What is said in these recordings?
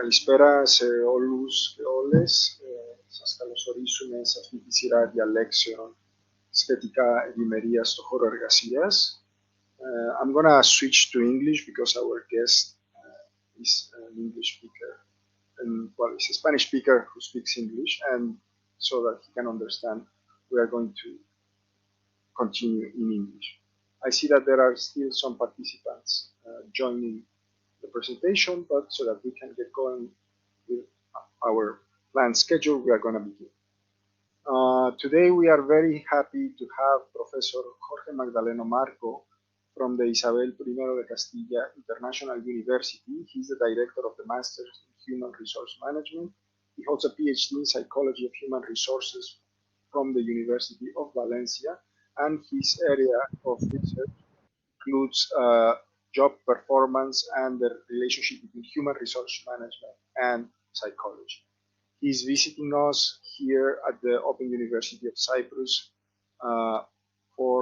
Καλησπέρα σε όλους και όλες. Σας καλωσορίσουμε σε αυτή τη σειρά διαλέξεων σχετικά ευημερία στο χώρο εργασίας. I'm going to switch to English because our guest is an English speaker. And, well, he's a Spanish speaker who speaks English, and so that he can understand, we are going to continue in English. I see that there are still some participants joining the presentation, but so that we can get going with our planned schedule, we are going to begin. Today we are very happy to have Professor Jorge Magdaleno Marco from the Isabel I de Castilla International University. He's the director of the Master's in Human Resource Management. He holds a PhD in Psychology of Human Resources from the University of Valencia, and his area of research includes job performance and the relationship between human resource management and psychology. He's visiting us here at the Open University of Cyprus for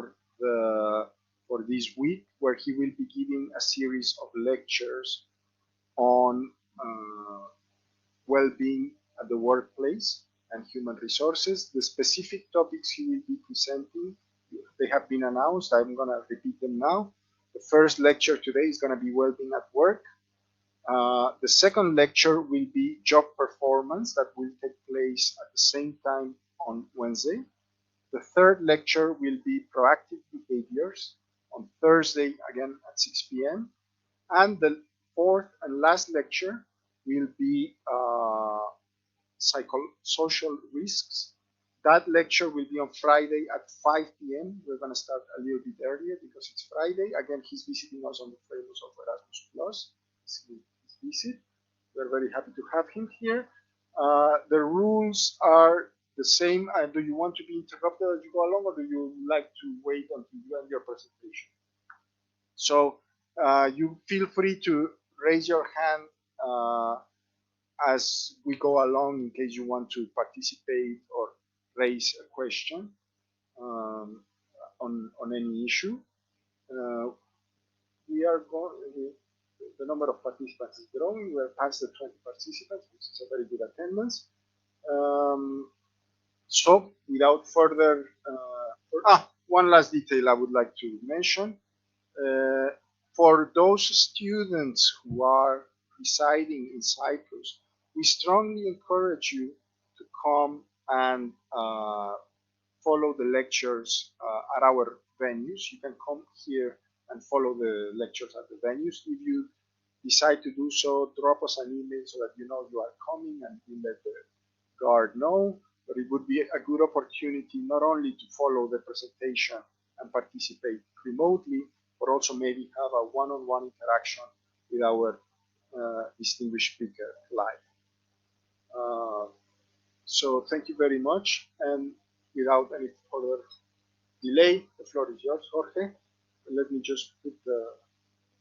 this week, where he will be giving a series of lectures on well-being at the workplace and human resources. The specific topics he will be presenting, they have been announced. I'm going to repeat them now. The first lecture today is going to be well-being at work. The second lecture will be job performance, that will take place at the same time on Wednesday. The third lecture will be proactive behaviors on Thursday, again at 6 p.m. And the fourth and last lecture will be psychosocial risks. That lecture will be on Friday at 5 p.m. We're going to start a little bit earlier because it's Friday. Again, he's visiting us on the favors of Erasmus Plus. Visit. We're very happy to have him here. The rules are the same. Do you want to be interrupted as you go along, or do you like to wait until you end your presentation? So you feel free to raise your hand as we go along in case you want to participate or raise a question on any issue. We are going. The number of participants is growing. We're past the 20 participants, which is a very good attendance. So, without further, one last detail I would like to mention. For those students who are residing in Cyprus, we strongly encourage you to come and follow the lectures at our venues. You can come here and follow the lectures at the venues. If you decide to do so, drop us an email so that you know you are coming, and we let the guard know. But it would be a good opportunity not only to follow the presentation and participate remotely, but also maybe have a one-on-one interaction with our distinguished speaker live. So thank you very much, and without any further delay, the floor is yours, Jorge. Let me just put the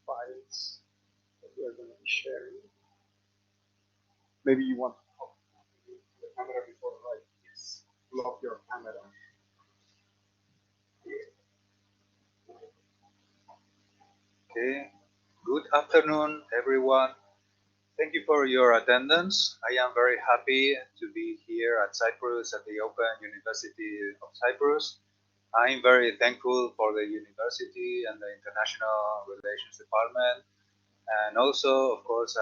files that we are going to be sharing. Maybe you want to talk to the camera before, right? Yes. Block your camera. Okay. Good afternoon, everyone. Thank you for your attendance. I am very happy to be here at Cyprus, at the Open University of Cyprus. I'm very thankful for the university and the International Relations Department, and also, of course,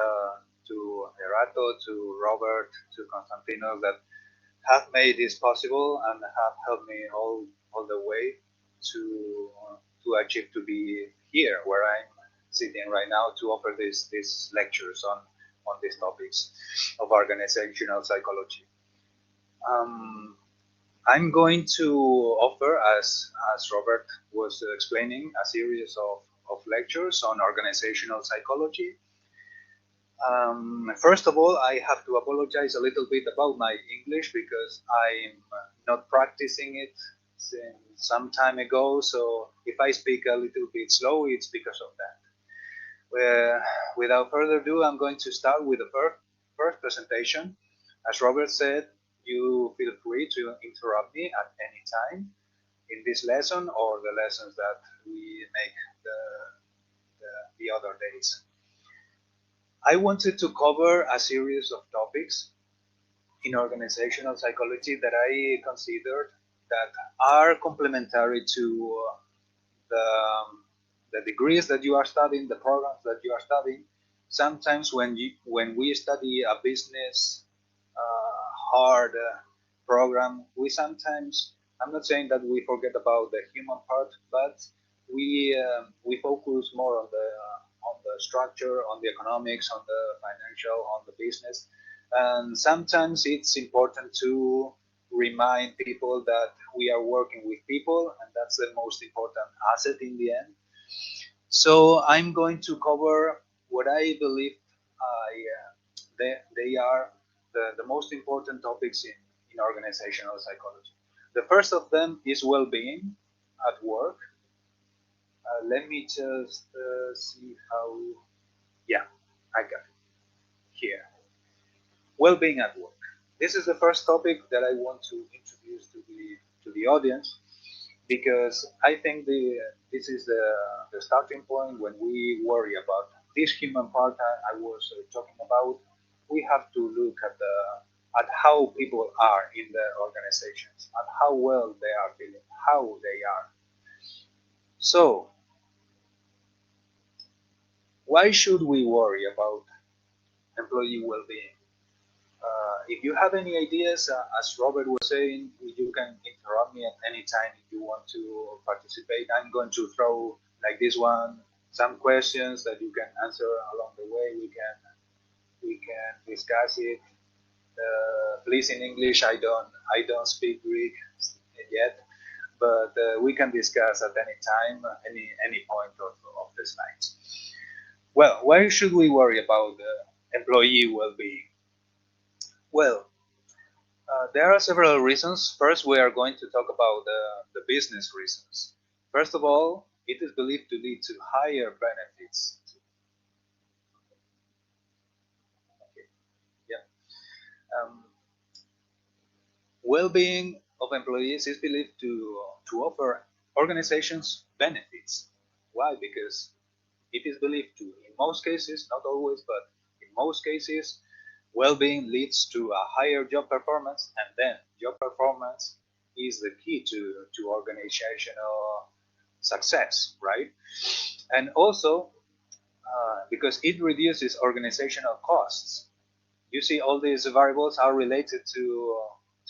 to Erato, to Robert, to Constantinos, that have made this possible and have helped me all the way to achieve to be here, where I'm sitting right now, to offer these lectures on these topics of organizational psychology. I'm going to offer, as Robert was explaining, a series of lectures on organizational psychology. First of all, I have to apologize a little bit about my English because I'm not practicing it since some time ago. So if I speak a little bit slow, it's because of that. Without further ado, I'm going to start with the first presentation. As Robert said, you feel free to interrupt me at any time in this lesson or the lessons that we make the other days. I wanted to cover a series of topics in organizational psychology that I considered that are complementary to the degrees that you are studying, the programs that you are studying. Sometimes when we study a business hard program, we sometimes, I'm not saying that we forget about the human part, but we focus more on the structure, on the economics, on the financial, on the business, and sometimes it's important to remind people that we are working with people, and that's the most important asset in the end. So I'm going to cover what I believe they are the most important topics in organizational psychology. The first of them is well-being at work. Let me just see how. Yeah, I got it here. Well-being at work. This is the first topic that I want to introduce to the audience because I think this is the starting point when we worry about this human part I was talking about. We have to look at how people are in the organizations, at how well they are feeling, how they are. So, why should we worry about employee well-being? If you have any ideas, as Robert was saying, you can interrupt me at any time if you want to participate. I'm going to throw like this one some questions that you can answer along the way. We can discuss it. Please in English. I don't speak Greek yet, but we can discuss at any time, any point of the slides. Well, why should we worry about employee well-being? Well, there are several reasons. First, we are going to talk about the business reasons. First of all, it is believed to lead to higher benefits. Okay. Yeah. Well-being of employees is believed to offer organizations benefits. Why? Because it is believed to, in most cases, not always, but in most cases, well-being leads to a higher job performance, and then job performance is the key to organizational success, right? And also, because it reduces organizational costs. You see, all these variables are related to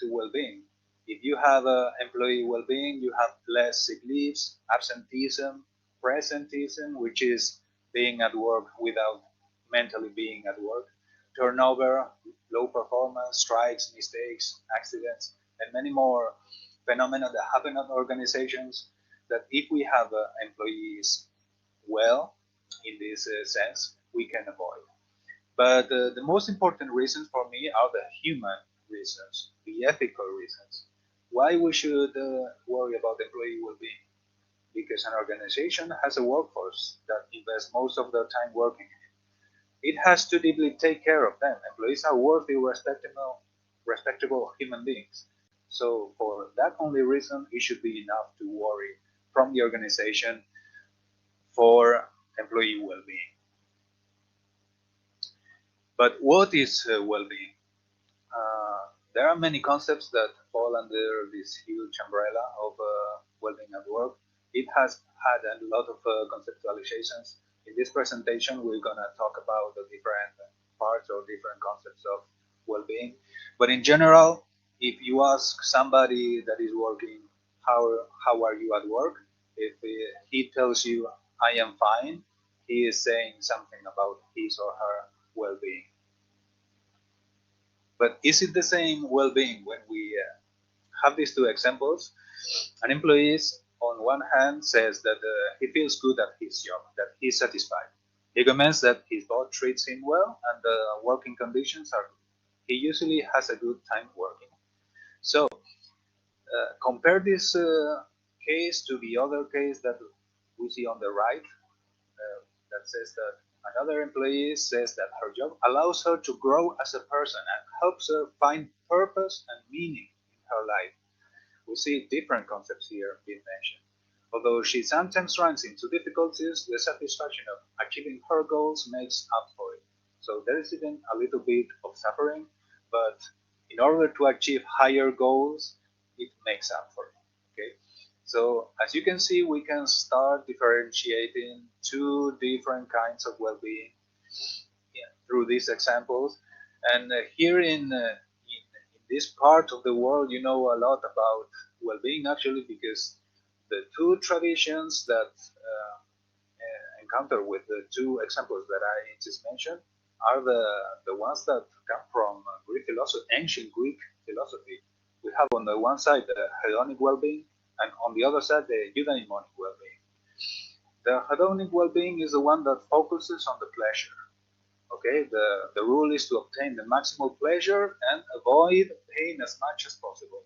well-being. If you have employee well-being, you have less sick leaves, absenteeism, presenteeism, which is being at work without mentally being at work, turnover, low performance, strikes, mistakes, accidents, and many more phenomena that happen at organizations that if we have employees well, in this sense, we can avoid. But the most important reasons for me are the human reasons, the ethical reasons. Why we should worry about employee well-being? Because an organization has a workforce that invests most of their time working. It has to deeply take care of them. Employees are worthy, respectable human beings. So for that only reason, it should be enough to worry from the organization for employee well-being. But what is well-being? There are many concepts that fall under this huge umbrella of well-being at work. It has had a lot of conceptualizations. In this presentation, we're going to talk about the different parts or different concepts of well-being. But in general, if you ask somebody that is working, how are you at work? If he tells you, I am fine, he is saying something about his or her well-being. But is it the same well-being when we have these two examples? An employee, on one hand, says that he feels good at his job, that he's satisfied. He comments that his boss treats him well and the working conditions are good. He usually has a good time working. So compare this case to the other case that we see on the right, that says that another employee says that her job allows her to grow as a person and helps her find purpose and meaning in her life. We see different concepts here being mentioned. Although she sometimes runs into difficulties, the satisfaction of achieving her goals makes up for it. So there is even a little bit of suffering, but in order to achieve higher goals, it makes up for it. Okay. So as you can see, we can start differentiating two different kinds of well-being through these examples. And here in this part of the world, you know a lot about well-being actually, because the two traditions that encounter with the two examples that I just mentioned are the ones that come from Greek philosophy, ancient Greek philosophy. We have on the one side the hedonic well-being, and on the other side the eudaimonic well-being. The hedonic well-being is the one that focuses on the pleasure. Okay, the rule is to obtain the maximal pleasure and avoid pain as much as possible.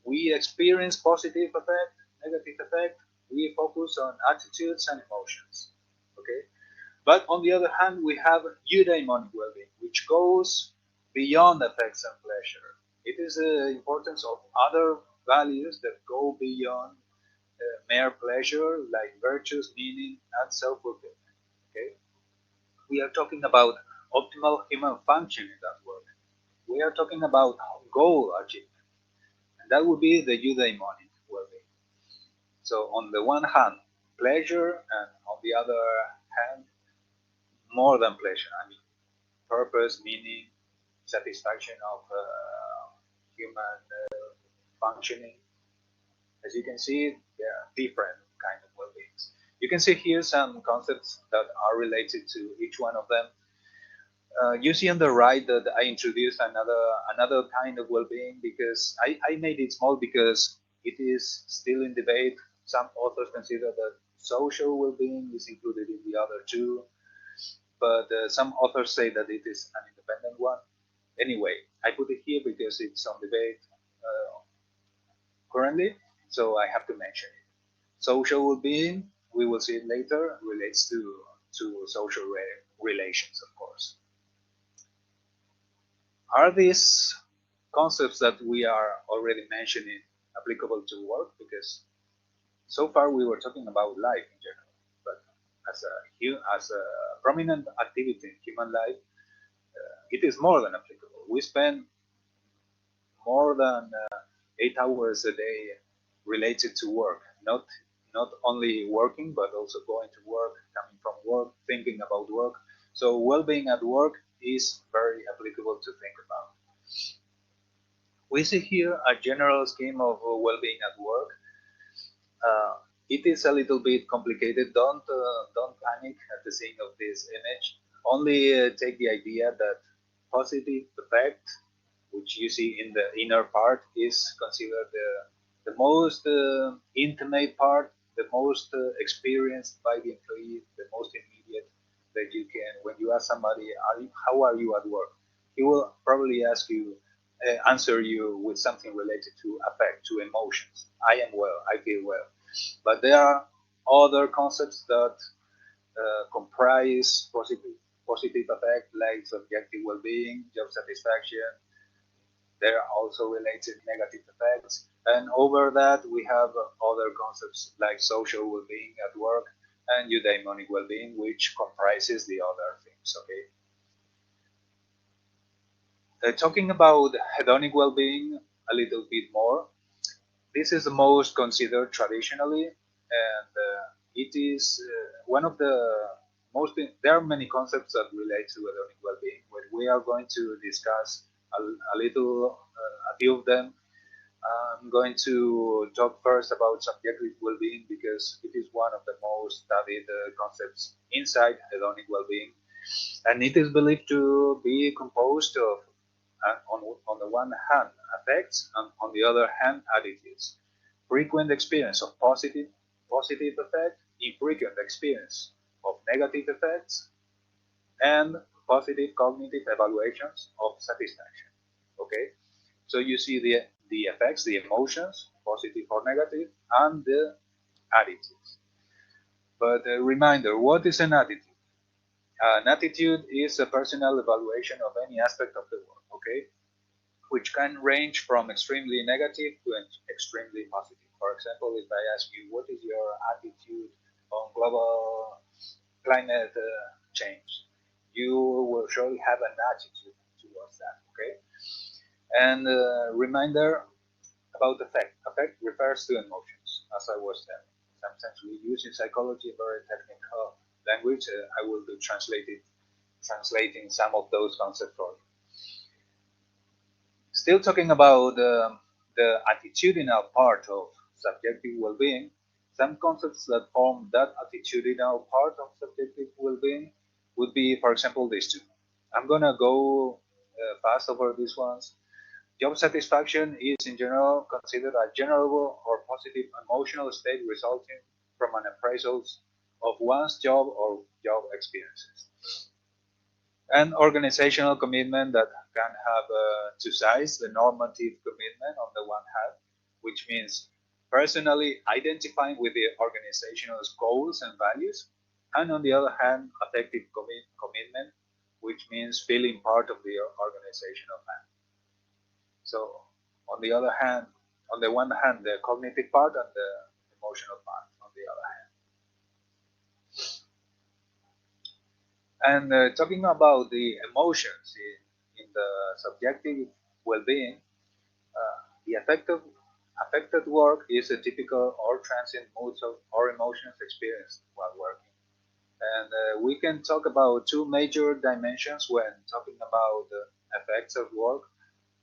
We experience positive effect, negative effect. We focus on attitudes and emotions. Okay, but on the other hand, we have eudaimonic well-being, which goes beyond effects and pleasure. It is the importance of other values that go beyond mere pleasure, like virtues, meaning, and self-fulfillment. Okay, we are talking about optimal human function in that world. We are talking about goal achievement, and that would be the eudaimonic well-being. So on the one hand, pleasure, and on the other hand, more than pleasure. I mean, purpose, meaning, satisfaction of human functioning. As you can see, there are different kind of well-beings. You can see here some concepts that are related to each one of them. You see on the right that I introduced another kind of well-being because I made it small because it is still in debate. Some authors consider that social well-being is included in the other two, but some authors say that it is an independent one. Anyway, I put it here because it's on debate currently, so I have to mention it. Social well-being, we will see it later, relates to social relations, of course. Are these concepts that we are already mentioning applicable to work? Because so far we were talking about life in general, but as a prominent activity in human life, it is more than applicable. We spend more than 8 hours a day related to work, not only working, but also going to work, coming from work, thinking about work. So well-being at work is very applicable to think about. We see here a general scheme of well-being at work. It is a little bit complicated. Don't panic at the seeing of this image. Only take the idea that positive effect, which you see in the inner part, is considered the most intimate part, the most experienced by the employee, the most immediate that you can. When you ask somebody, how are you at work? He will probably answer you with something related to affect, to emotions. I am well, I feel well. But there are other concepts that comprise positive effect, like subjective well-being, job satisfaction. There are also related negative effects. And over that, we have other concepts like social well-being at work and eudaimonic well-being, which comprises the other things. Okay. Talking about hedonic well-being a little bit more, this is the most considered traditionally, and it is one of the most. There are many concepts that relate to hedonic well-being, but we are going to discuss a few of them. I'm going to talk first about subjective well-being because it is one of the most studied concepts inside hedonic well-being, and it is believed to be composed of, on the one hand, affects, and on the other hand, attitudes. Frequent experience of positive effect, infrequent experience of negative effects, and positive cognitive evaluations of satisfaction. Okay, so you see the effects, the emotions, positive or negative, and the attitudes. But a reminder, what is an attitude? An attitude is a personal evaluation of any aspect of the world, okay? Which can range from extremely negative to extremely positive. For example, if I ask you, what is your attitude on global climate change? you will surely have an attitude towards that. Okay, and reminder about affect. Affect refers to emotions, as I was saying. Sometimes we use in psychology very technical language. I will be translating some of those concepts for you. Still talking about the attitudinal part of subjective well-being, some concepts that form that attitudinal part of subjective well-being would be, for example, these two. I'm gonna go fast over these ones. Job satisfaction is in general considered a general or positive emotional state resulting from an appraisal of one's job or job experiences. And organizational commitment that can have two sides, the normative commitment on the one hand, which means personally identifying with the organization's goals and values, and on the other hand, affective commitment, which means feeling part of the organizational plan. So on the other hand, on the one hand, the cognitive part and the emotional part on the other hand. And talking about the emotions in the subjective well-being, the affected work is a typical or transient moods or emotions experienced while working. And we can talk about two major dimensions when talking about the effects of work.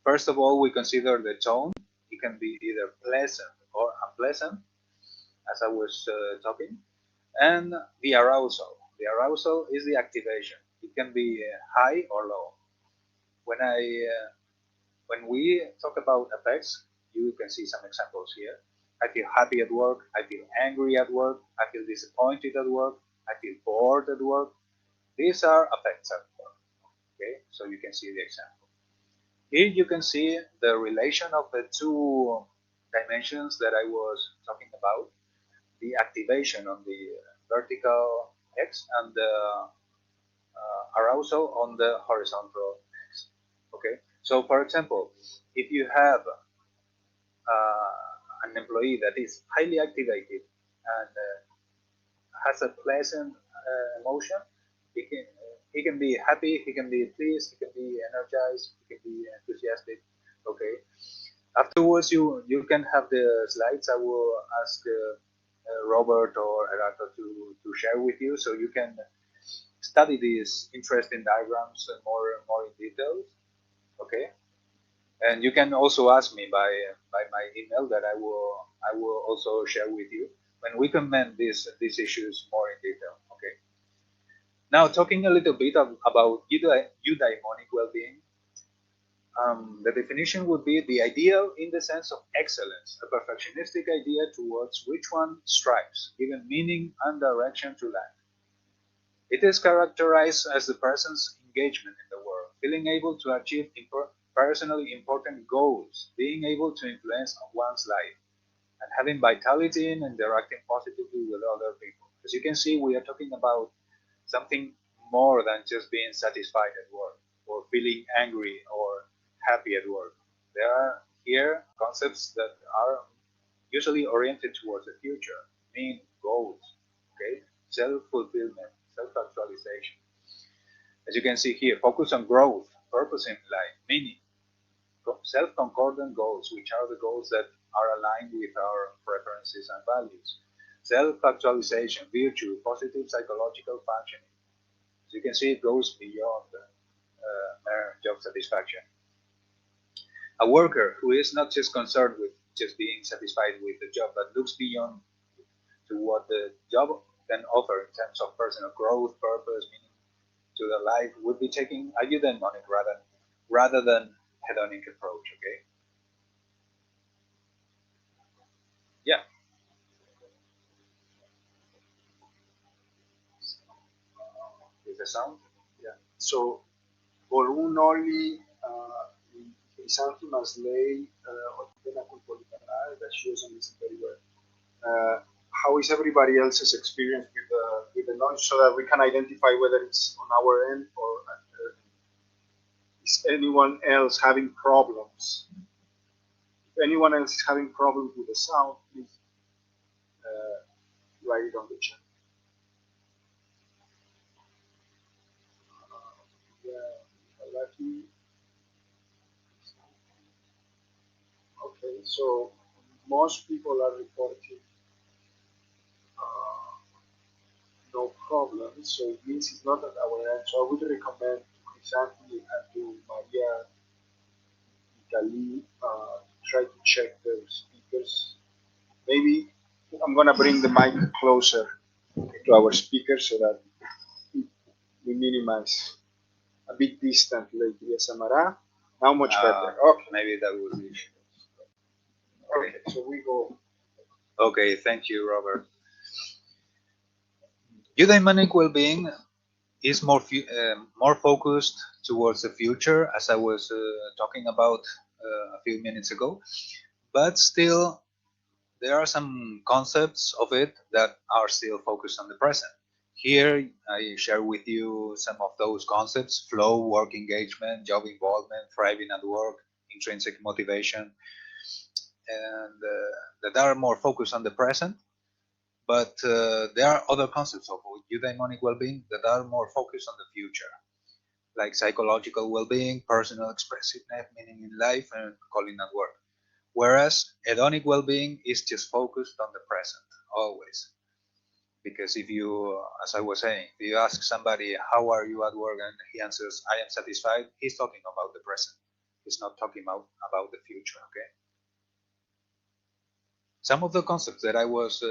First of all, we consider the tone. It can be either pleasant or unpleasant, as I was talking, and the arousal. The arousal is the activation. It can be high or low. When we talk about effects, you can see some examples here. I feel happy at work. I feel angry at work. I feel disappointed at work. I feel bored at work. These are effects at work. Okay, so you can see the example. Here you can see the relation of the two dimensions that I was talking about, the activation on the vertical X and the arousal on the horizontal X. Okay, so for example, if you have an employee that is highly activated and has a pleasant emotion, he can be happy, he can be pleased, he can be energized, he can be enthusiastic. Okay. Afterwards, you can have the slides. I will ask Robert or Gerardo to share with you, so you can study these interesting diagrams more in details. Okay. And you can also ask me by my email that I will also share with you when we comment these issues more in detail. Okay. Now talking a little bit about eudaimonic well-being. The definition would be the ideal in the sense of excellence, a perfectionistic idea towards which one strives, giving meaning and direction to life. It is characterized as the person's engagement in the world, feeling able to achieve personally important goals, being able to influence one's life, and having vitality in interacting positively with other people. As you can see, we are talking about something more than just being satisfied at work or feeling angry or happy at work. There are here concepts that are usually oriented towards the future, mean goals, okay, self-fulfillment, self-actualization. As you can see here, focus on growth, purpose in life, meaning, self-concordant goals, which are the goals that are aligned with our preferences and values. Self-actualization, virtue, positive psychological functioning. As you can see, it goes beyond mere job satisfaction. A worker who is not just concerned with just being satisfied with the job, but looks beyond to what the job can offer in terms of personal growth, purpose, meaning to the life, would be taking a eudaimonic rather than hedonic approach. Okay. Yeah. Is the sound? Yeah. So, μπορούν όλοι οι άνθρωποι μας λέει ότι δεν ακούν πολύ καλά, that she doesn't listen very well. How is everybody else's experience with the noise so that we can identify whether it's on our end or at their end? Is anyone else having problems? If anyone else is having problems with the sound, please write it on the chat. Okay, so most people are reporting no problems, so it means it's not at our end. So I would recommend to Crisanti and to Maria Italy try to check their speakers. Maybe I'm gonna bring the mic closer to our speaker so that we minimize a bit distant lately. Samara. Now much better. Okay. Maybe that was the issue. Okay, so we go. Okay, thank you, Robert. Eudaimonic well-being is more focused towards the future, as I was talking about a few minutes ago, but still there are some concepts of it that are still focused on the present. Here I share with you some of those concepts: flow, work engagement, job involvement, thriving at work, intrinsic motivation, and that are more focused on the present. But there are other concepts of eudaimonic well-being that are more focused on the future, like psychological well-being, personal expressiveness, meaning in life, and calling at work. Whereas hedonic well-being is just focused on the present, always. Because if you, as I was saying, if you ask somebody, how are you at work, and he answers, I am satisfied, he's talking about the present. He's not talking about the future, okay? Some of the concepts that I was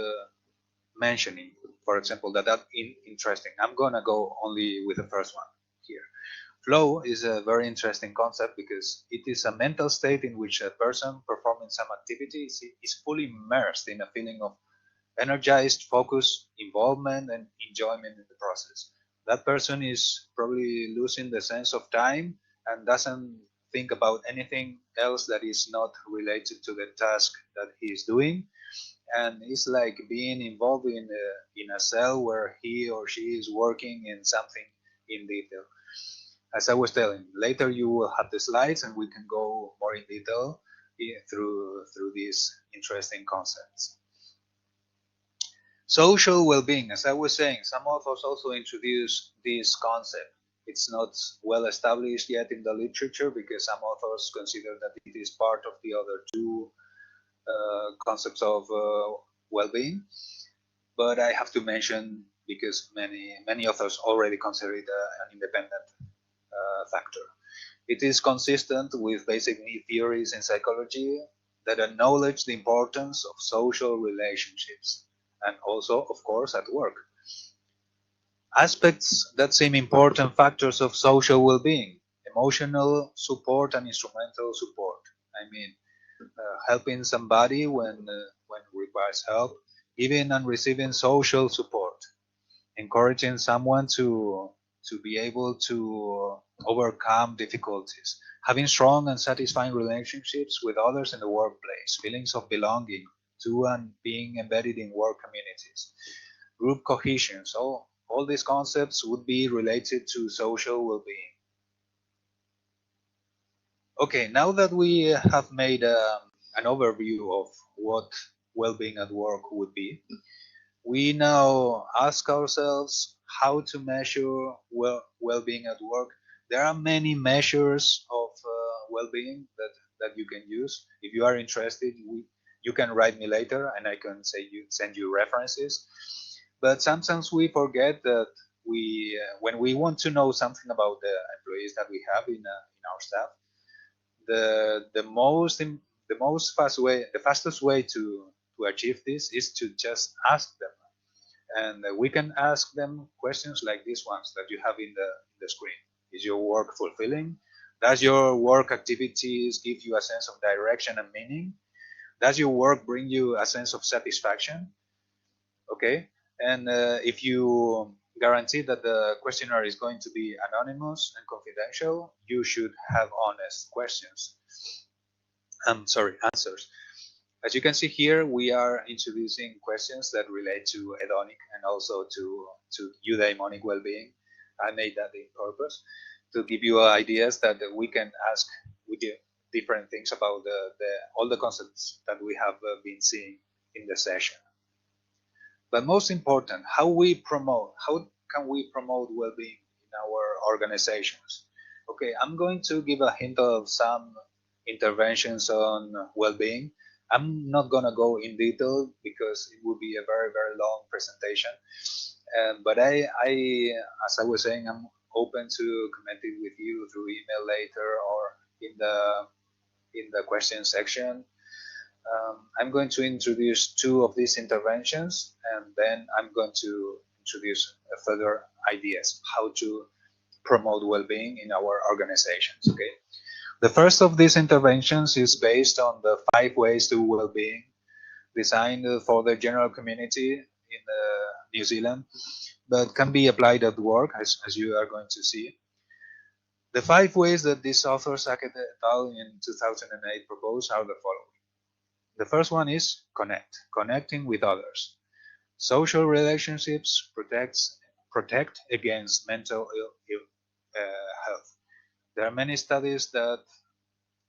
mentioning, for example, that are interesting. I'm gonna go only with the first one here. Flow is a very interesting concept because it is a mental state in which a person performing some activity is fully immersed in a feeling of energized focus, involvement, and enjoyment in the process. That person is probably losing the sense of time and doesn't think about anything else that is not related to the task that he is doing, and it's like being involved in a cell where he or she is working in something in detail. As I was telling, later you will have the slides and we can go more in detail through these interesting concepts. Social well-being, as I was saying, some authors also introduce this concept. It's not well established yet in the literature because some authors consider that it is part of the other two concepts of well-being, but I have to mention because many authors already consider it an independent factor. It is consistent with basic need theories in psychology that acknowledge the importance of social relationships and also, of course, at work. Aspects that seem important factors of social well-being: emotional support and instrumental support. I mean, helping somebody when requires help, giving and receiving social support, encouraging someone to be able to overcome difficulties, having strong and satisfying relationships with others in the workplace, feelings of belonging to and being embedded in work communities, group cohesion. So all these concepts would be related to social well-being. Okay, now that we have made an overview of what well-being at work would be, we now ask ourselves how to measure well-being at work. There are many measures of well-being that you can use. If you are interested, you can write me later and I can send you references. But sometimes we forget that when we want to know something about the employees that we have in our staff, the fastest way to achieve this is to just ask them, and we can ask them questions like these ones that you have in the screen. Is your work fulfilling? Does your work activities give you a sense of direction and meaning? Does your work bring you a sense of satisfaction? Okay, and if you guarantee that the questionnaire is going to be anonymous and confidential, you should have honest answers. As you can see here, we are introducing questions that relate to hedonic and also to eudaimonic well-being. I made that in purpose to give you ideas that we can ask with different things about all the concepts that we have been seeing in the session. But most important, how can we promote well-being in our organizations? Okay, I'm going to give a hint of some interventions on well-being. I'm not going to go in detail because it would be a very, very long presentation. But as I was saying, I'm open to commenting with you through email later or in the question section. I'm going to introduce two of these interventions, and then I'm going to introduce further ideas how to promote well-being in our organizations. Okay. The first of these interventions is based on the 5 ways to well-being designed for the general community in New Zealand, but can be applied at work, as you are going to see. The 5 ways that these authors et al. In 2008 proposed are the following. The first one is connecting with others. Social relationships protect against mental health. There are many studies that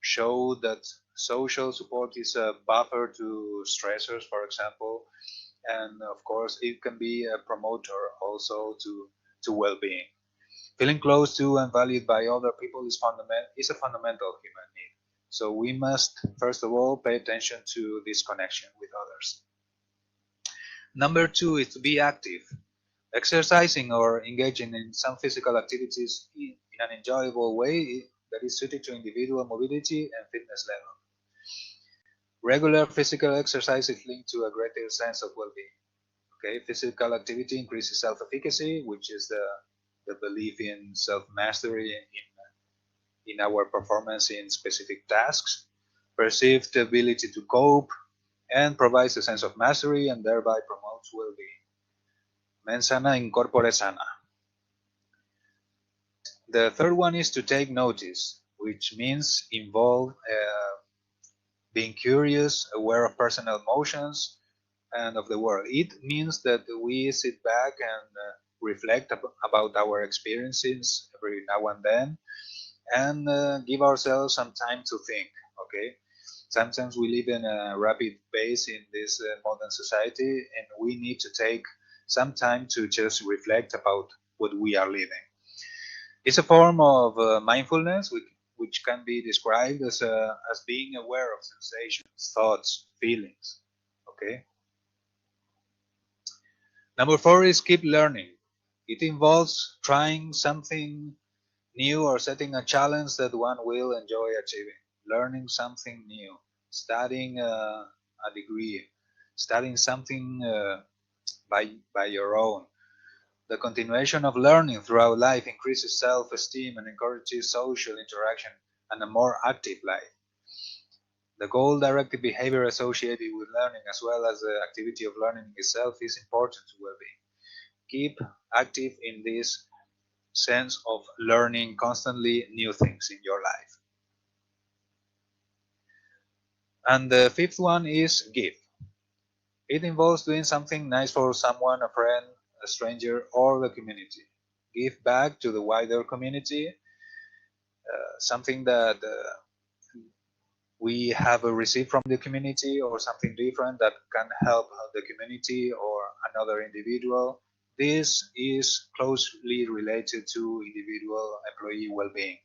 show that social support is a buffer to stressors, for example, and of course it can be a promoter also to well-being. Feeling close to and valued by other people is a fundamental human need. So we must first of all pay attention to this connection with others. Number 2 is to be active. Exercising or engaging in some physical activities in an enjoyable way that is suited to individual mobility and fitness level. Regular physical exercise is linked to a greater sense of well-being. Okay, physical activity increases self-efficacy, which is the belief in self-mastery in our performance in specific tasks, perceived ability to cope, and provides a sense of mastery and thereby promotes well-being. Mens sana in corpore sana. The third one is to take notice, which means being curious, aware of personal emotions and of the world. It means that we sit back and reflect about our experiences every now and then, and give ourselves some time to think. Okay, sometimes we live in a rapid pace in this modern society, and we need to take some time to just reflect about what we are living. It's a form of mindfulness, which can be described as being aware of sensations, thoughts, feelings. Okay. Number 4 is keep learning. It involves trying something new or setting a challenge that one will enjoy achieving. Learning something new, studying a degree, studying something by your own. The continuation of learning throughout life increases self-esteem and encourages social interaction and a more active life. The goal-directed behavior associated with learning, as well as the activity of learning itself, is important to well-being. Keep active in this sense of learning constantly new things in your life. And the 5th one is give. It involves doing something nice for someone, a friend, a stranger, or the community. Give back to the wider community, something that we have received from the community or something different that can help the community or another individual. This is closely related to individual employee well-being.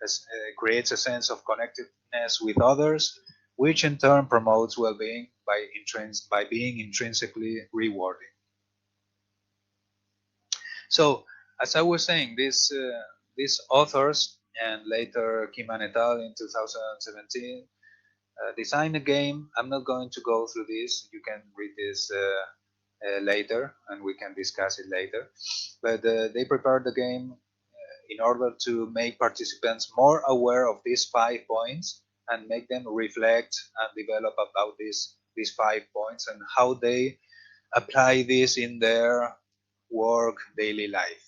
It creates a sense of connectedness with others, which in turn promotes well-being by being intrinsically rewarding. So, as I was saying, these authors and later Kiman et al. In 2017 designed a game. I'm not going to go through this. You can read this later, and we can discuss it later. But they prepared the game in order to make participants more aware of these 5 points and make them reflect and develop about these 5 points and how they apply this in their work daily life.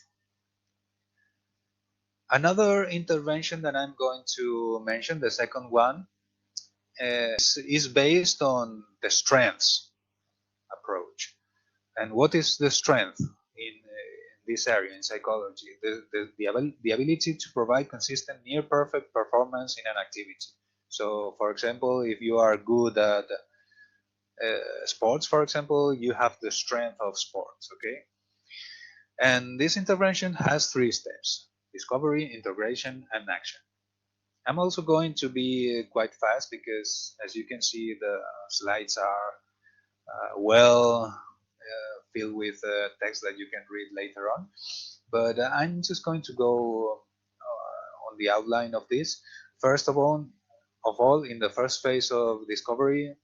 Another intervention that I'm going to mention, the second one, is based on the strengths approach. And what is the strength in this area in psychology? The ability to provide consistent near perfect performance in an activity. So for example, if you are good at sports, for example, you have the strength of sports, okay? And this intervention has 3 steps. discovery, integration, and action. I'm also going to be quite fast because, as you can see, the slides are well filled with text that you can read later on. But I'm just going to go on the outline of this. First of all, in the first phase of discovery,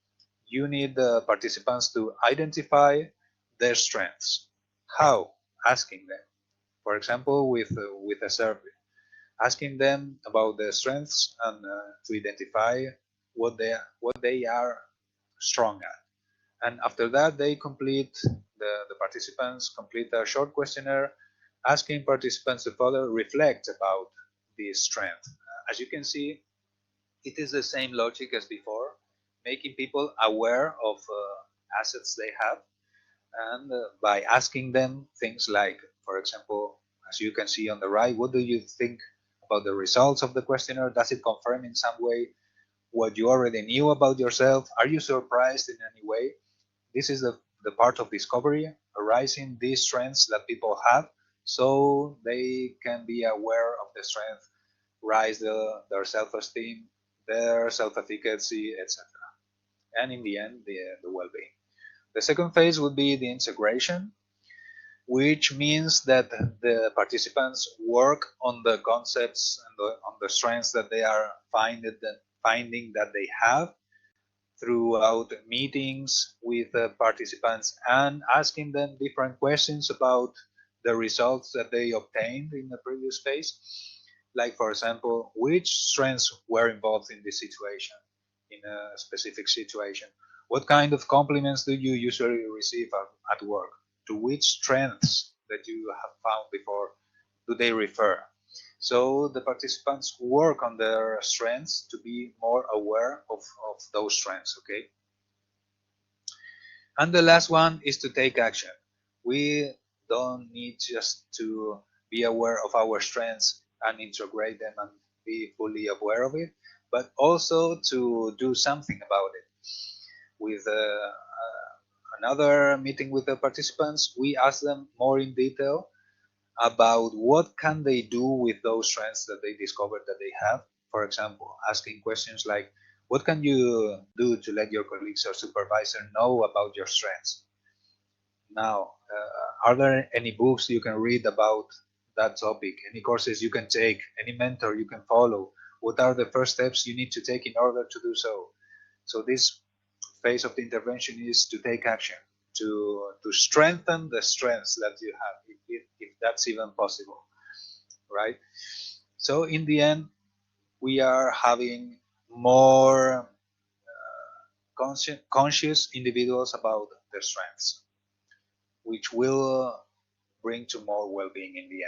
you need the participants to identify their strengths. How? Asking them. For example, with a survey, asking them about their strengths and to identify what they are strong at. And after that, the participants complete a short questionnaire asking participants to further reflect about this strength. As you can see, it is the same logic as before, making people aware of assets they have, and by asking them things like, for example, as you can see on the right, what do you think about the results of the questionnaire? Does it confirm in some way what you already knew about yourself? Are you surprised in any way? This is the part of discovery, arising these strengths that people have so they can be aware of the strength, rise their self-esteem, their self-efficacy, etc. And in the end, the well-being. The second phase would be the integration, which means that the participants work on the concepts and on the strengths that they are finding that they have throughout meetings with participants and asking them different questions about the results that they obtained in the previous phase. Like, for example, which strengths were involved in this situation, in a specific situation? What kind of compliments do you usually receive at work? To which strengths that you have found before do they refer? So the participants work on their strengths to be more aware of those strengths, okay? And the last one is to take action. We don't need just to be aware of our strengths and integrate them and be fully aware of it, but also to do something about it. With another meeting with the participants, we ask them more in detail about what can they do with those strengths that they discovered that they have. For example, asking questions like, what can you do to let your colleagues or supervisor know about your strengths? Now, are there any books you can read about that topic? Any courses you can take? Any mentor you can follow? What are the first steps you need to take in order to do so? So this phase of the intervention is to take action, to strengthen the strengths that you have, if that's even possible, right? So in the end, we are having more conscious individuals about their strengths, which will bring to more well-being in the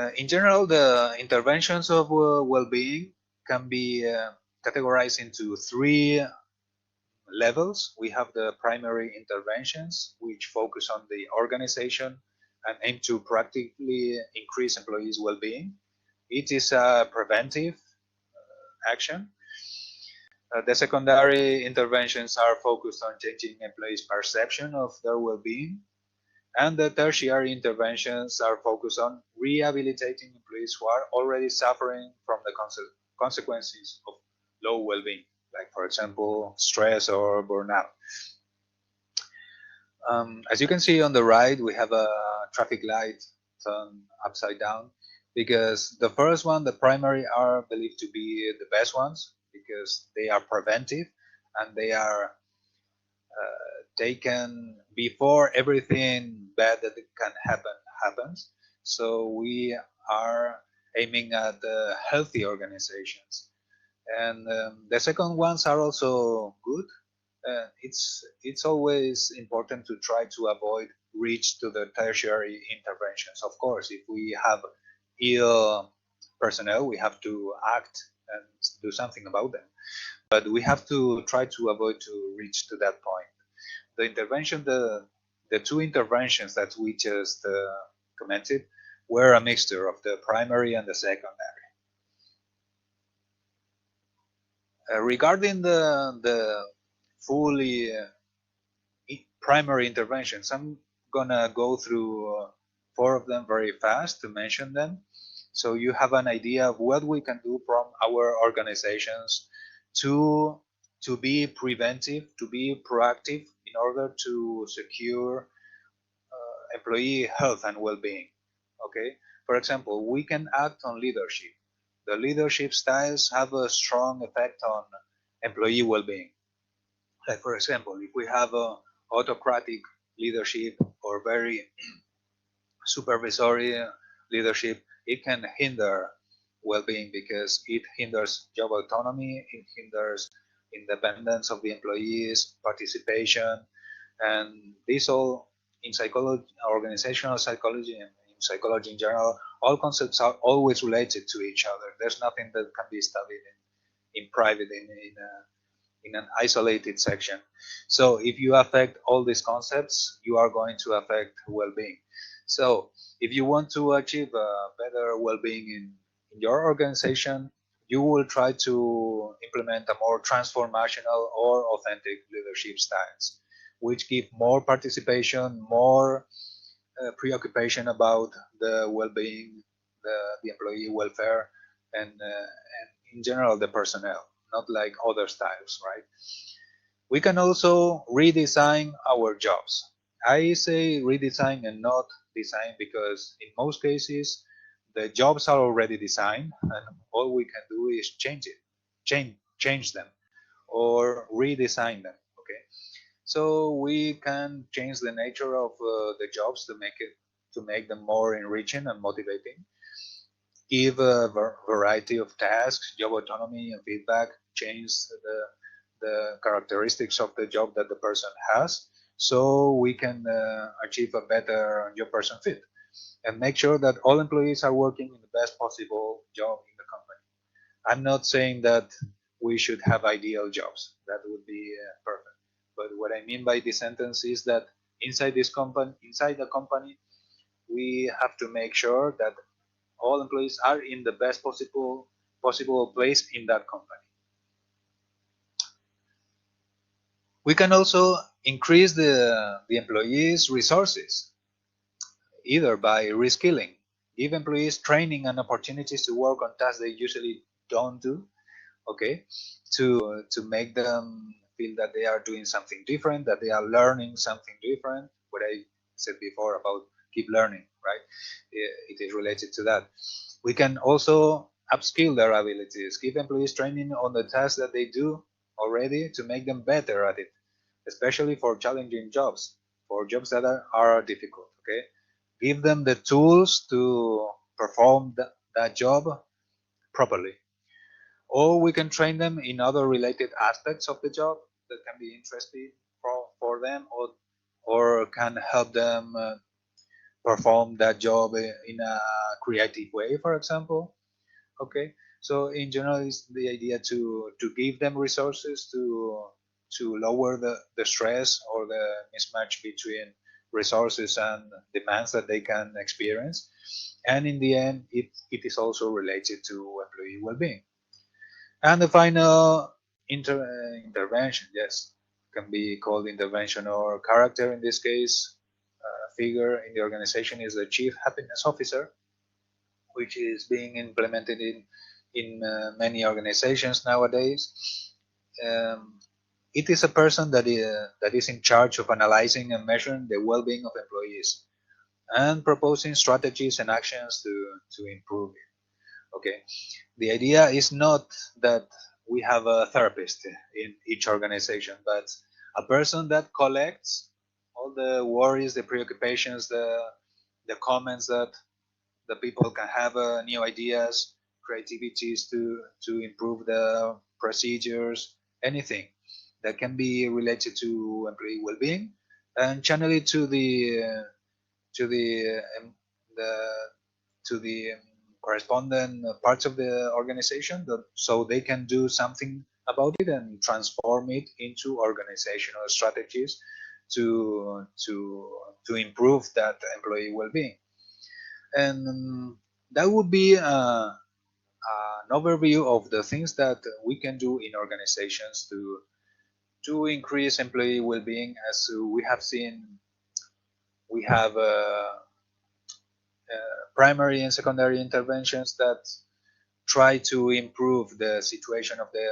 end. In general, the interventions of well-being can be categorized into three levels. We have the primary interventions, which focus on the organization and aim to practically increase employees' well-being. It is a preventive action. The secondary interventions are focused on changing employees' perception of their well-being. And the tertiary interventions are focused on rehabilitating employees who are already suffering from the consequences of low well-being, like, for example, stress or burnout. As you can see on the right, we have a traffic light turned upside down because the first one, the primary, are believed to be the best ones because they are preventive and they are taken before everything bad that can happens. So we are aiming at healthy organizations. And the second ones are also good. It's always important to try to avoid reach to the tertiary interventions. Of course, if we have ill personnel, we have to act and do something about them. But we have to try to avoid to reach to that point. The intervention, the two interventions that we just commented were a mixture of the primary and the secondary. Regarding the fully primary interventions, I'm gonna go through 4 of them very fast to mention them, so you have an idea of what we can do from our organizations to be preventive, to be proactive in order to secure employee health and well-being. Okay, for example, we can act on leadership. The leadership styles have a strong effect on employee well-being. Like, for example, if we have a autocratic leadership or very supervisory leadership, it can hinder well-being because it hinders job autonomy, it hinders independence of the employees, participation, and this all in psychology, organizational psychology, and in psychology in general, all concepts are always related to each other. There's nothing that can be studied in private, in an isolated section. So if you affect all these concepts, you are going to affect well-being. So if you want to achieve a better well-being in your organization, you will try to implement a more transformational or authentic leadership styles, which give more participation, more preoccupation about the well-being, the employee welfare, and in general the personnel, not like other styles, right? We can also redesign our jobs. I say redesign and not design because in most cases the jobs are already designed and all we can do is change them or redesign them. Okay, so we can change the nature of the jobs to make them more enriching and motivating, give a variety of tasks, job autonomy and feedback, change the characteristics of the job that the person has, so we can achieve a better job person fit and make sure that all employees are working in the best possible job in the company. I'm not saying that we should have ideal jobs. That would be perfect. But what I mean by this sentence is that inside the company, we have to make sure that all employees are in the best possible place in that company. We can also increase the employees' resources, either by reskilling, give employees training and opportunities to work on tasks they usually don't do, okay, to make them feel that they are doing something different, that they are learning something different. What I said before about keep learning, right? It is related to that. We can also upskill their abilities, give employees training on the tasks that they do already to make them better at it, especially for challenging jobs, for jobs that are difficult, okay? Give them the tools to perform that job properly. Or we can train them in other related aspects of the job that can be interesting for them, or can help them perform that job in a creative way, for example. Okay, so in general, it's the idea to give them resources to lower the stress or the mismatch between resources and demands that they can experience. And in the end, it is also related to employee well-being. And the final intervention, yes, can be called intervention or character in this case, figure in the organization is the chief happiness officer, which is being implemented in many organizations nowadays. It is a person that is in charge of analyzing and measuring the well-being of employees and proposing strategies and actions to improve it. Okay, the idea is not that we have a therapist in each organization, but a person that collects all the worries, the preoccupations, the comments that the people can have, new ideas, creativities to improve the procedures, anything that can be related to employee well-being, and channel it to to the the to the correspondent parts of the organization, so they can do something about it and transform it into organizational strategies to improve that employee well-being. And that would be an overview of the things that we can do in organizations to increase employee well-being. As we have seen, we have primary and secondary interventions that try to improve the situation of the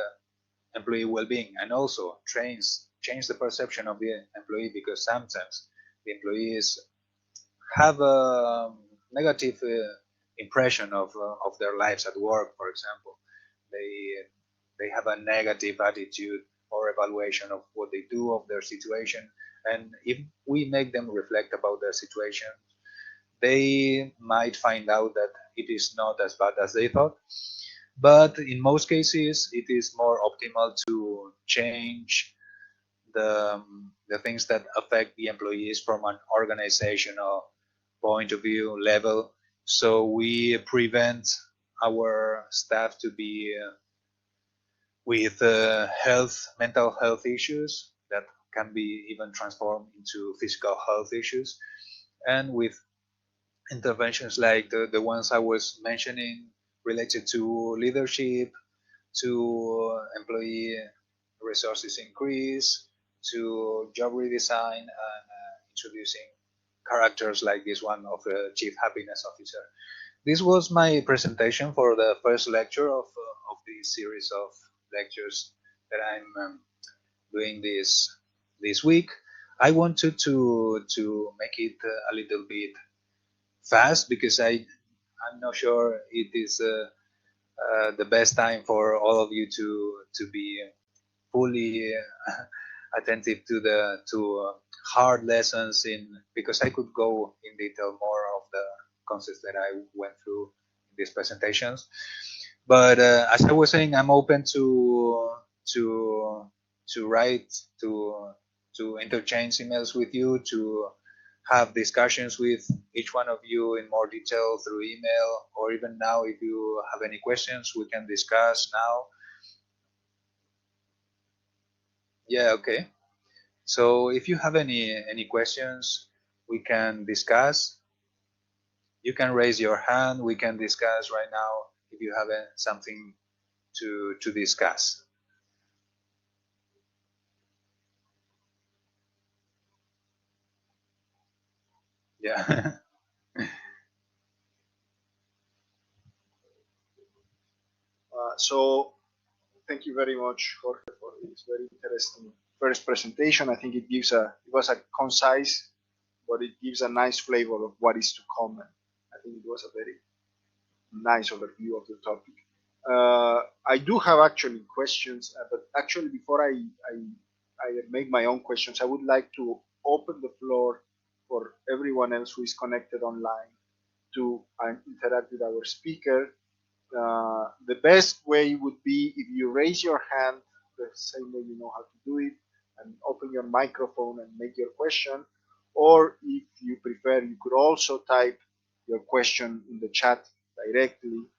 employee well-being, and also change the perception of the employee, because sometimes the employees have a negative impression of their lives at work. For example, they have a negative attitude or evaluation of what they do, of their situation, and if we make them reflect about their situation, they might find out that it is not as bad as they thought. But in most cases, it is more optimal to change the things that affect the employees from an organizational point of view level, so we prevent our staff to be with mental health issues that can be even transformed into physical health issues, and with interventions like the ones I was mentioning related to leadership, to employee resources increase, to job redesign, and introducing characters like this one of a chief happiness officer. This was my presentation for the first lecture of this series of lectures that I'm doing this week. I wanted to make it a little bit fast because I'm not sure it is the best time for all of you to be fully attentive to hard lessons, in because I could go in detail more of the concepts that I went through in these presentations. But as I was saying, I'm open to write, to interchange emails with you, to have discussions with each one of you in more detail through email, or even now, if you have any questions, we can discuss now. Yeah, okay. So if you have any questions, we can discuss. You can raise your hand. We can discuss right now if you have something to discuss. Yeah. So thank you very much, Jorge, for this very interesting first presentation. I think it was a concise, but it gives a nice flavor of what is to come. And I think it was a very nice overview of the topic. I do have actually questions, but actually before I make my own questions, I would like to open the floor for everyone else who is connected online to interact with our speaker. The best way would be if you raise your hand the same way you know how to do it, and open your microphone and make your question. Or if you prefer, you could also type your question in the chat directly.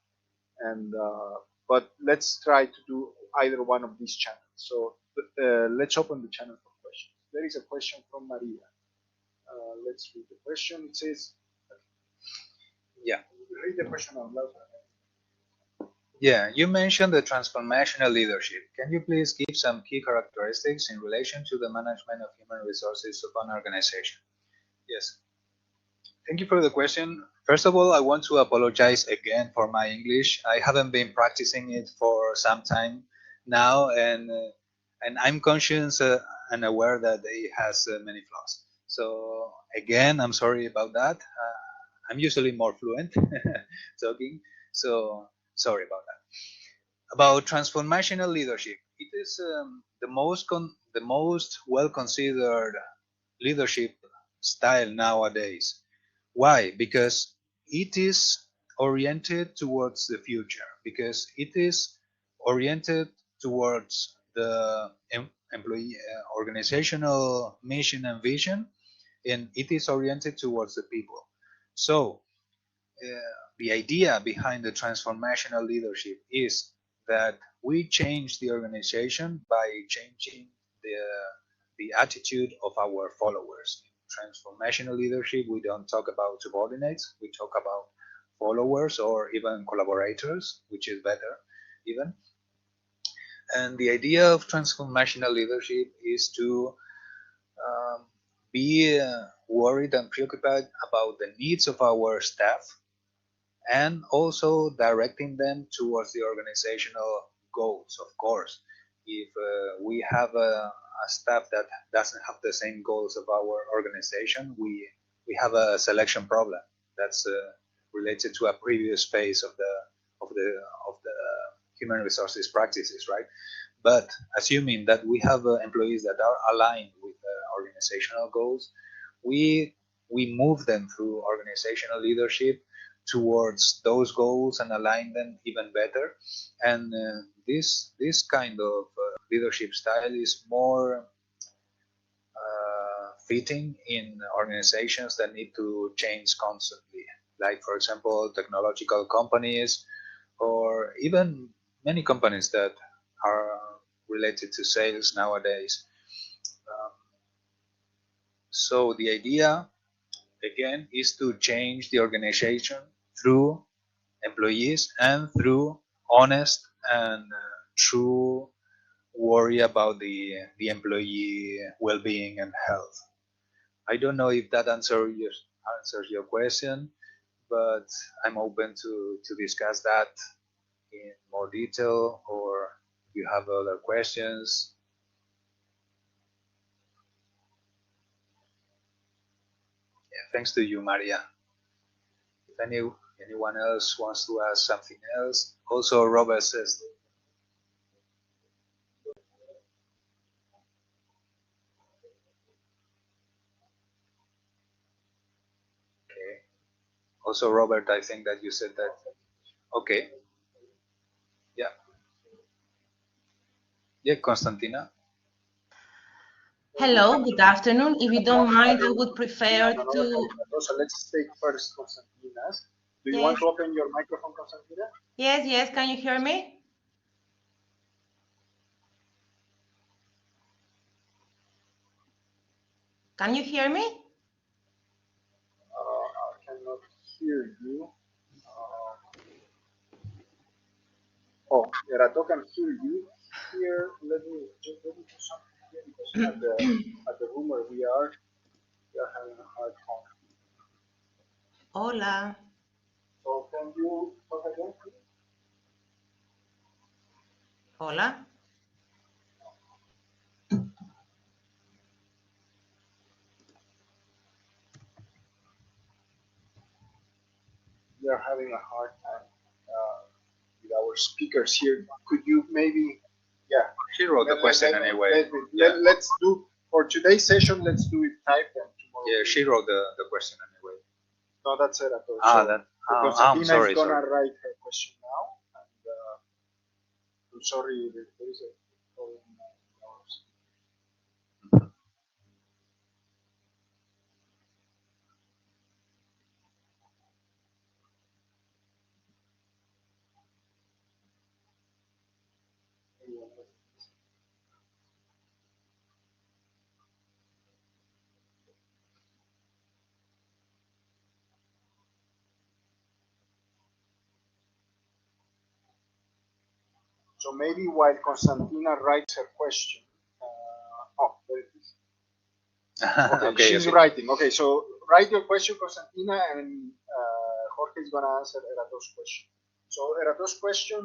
And but let's try to do either one of these channels. So let's open the channel for questions. There is a question from Maria. Let's read the question. It says, Yeah. Read the question out loud. Yeah, you mentioned the transformational leadership. Can you please give some key characteristics in relation to the management of human resources of an organization? Yes. Thank you for the question. First of all, I want to apologize again for my English. I haven't been practicing it for some time now, and I'm conscious and aware that it has many flaws. So again, I'm sorry about that. I'm usually more fluent talking, so sorry about that. About transformational leadership, it is the most well considered leadership style nowadays. Why? Because it is oriented towards the future, because it is oriented towards the employee organizational mission and vision, and it is oriented towards the people. So the idea behind the transformational leadership is that we change the organization by changing the attitude of our followers. Transformational leadership, we don't talk about subordinates, we talk about followers or even collaborators, which is better even. And the idea of transformational leadership is to be worried and preoccupied about the needs of our staff, and also directing them towards the organizational goals. Of course, if we have a staff that doesn't have the same goals of our organization, we have a selection problem that's related to a previous phase of the human resources practices, right? But assuming that we have employees that are aligned with organizational goals, we move them through organizational leadership towards those goals and align them even better. And this kind of leadership style is more fitting in organizations that need to change constantly, like for example technological companies, or even many companies that are related to sales nowadays. Um, so the idea again is to change the organization through employees and through honest and true worry about the employee well-being and health. I don't know if that answers your question, but I'm open to discuss that in more detail, or if you have other questions. Yeah, thanks to you, Maria. If anyone else wants to ask something else, also Robert says. Okay. Also, Robert, I think that you said that. Okay. Yeah. Yeah, Constantina. Hello, good afternoon. If you don't mind, I would prefer to. So let's take first Constantina's. Do you Yes. want to open your microphone, Constantina? Yes, yes. Can you hear me? Can you hear me? I cannot hear you. Oh, Erato can hear you. Here, let me do something here because at the room where we are having a hard time. Hola. So can you talk again, please? Hola. We are having a hard time with our speakers here. Could you maybe, yeah. She wrote the question anyway. Let's do, for today's session, let's do it typed and tomorrow. Yeah, she wrote the question anyway. No, that's it. I'm sorry. Is going to write her question now. And I'm sorry, there is a problem in ours. So maybe while Constantina writes her question, there it is. Okay, she's writing. Okay, so write your question, Constantina, and Jorge is going to answer Erato's question. So Erato's question,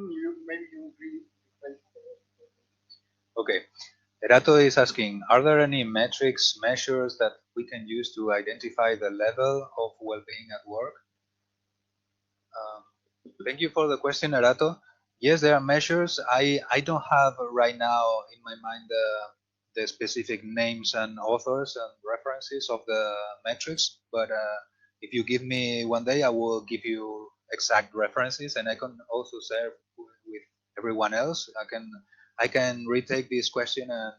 maybe you read. Okay. Erato is asking, are there any metrics, measures that we can use to identify the level of well-being at work? Thank you for the question, Erato. Yes, there are measures. I don't have right now in my mind the specific names and authors and references of the metrics, but if you give me one day, I will give you exact references, and I can also share with everyone else. I can retake this question and